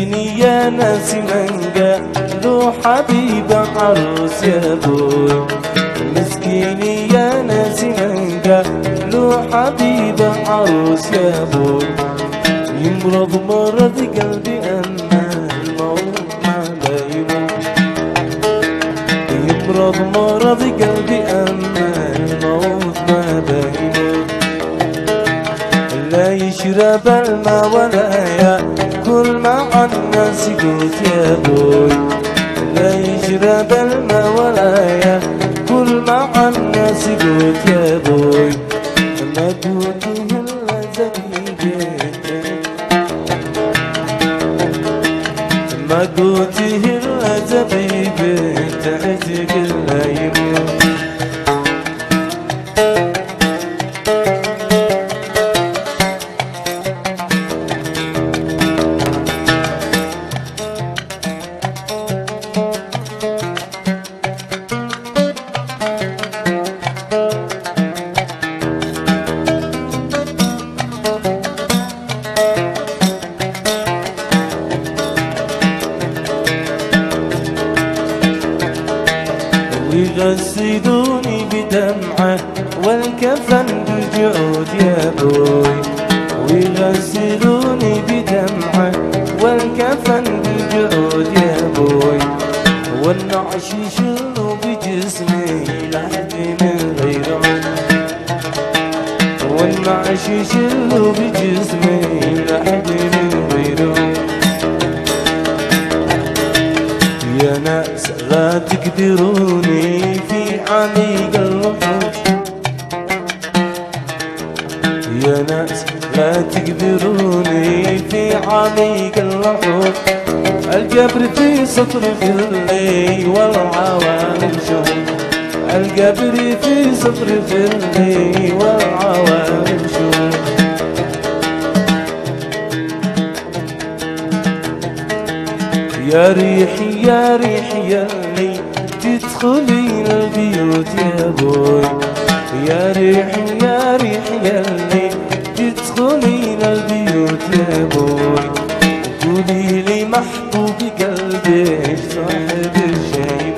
مسكيني يا ناس من قالوا حبيب عروس يا بوي، مسكيني يا ناس من قالوا حبيب عروس يا بوي، يمرض مرض قلبي أما الموت ما لا يموت، يمرض مرض قلبي أما الموت ما لا يموت، لا يشرب الماء ولا يأكل مع الناس قلت يا بوي، لا يشرب الماء ولا يأكل مع الناس قلت يا بوي، ما قلته إلا زبيبي ما قلته إلا زبيبي تعتق لا يموت. ويغسلوني بدمعه والكفن بالجعود يا بوي، ويغسلوني بدمعه والكفن بالجعود يا بوي، والنعش يشلوا بجسمي لحد من غيره، والنعش يشلوا بجسمي لحد من غيره، يا ناس لا تقدروني في عميق الوحوش، يا ناس لا تقدروني في عميق الوحوش، القبر في سطر في الليل والعوالم شهود، القبر في سطر في الليل والعوالم شهود، يا ريحي يا ريحي ياللي تدخلين البيوت يا بوي، يا ريحي يا ريحي ياللي تدخلين البيوت يا بوي، قولي لي محبوب قلبي صاحب الشيب،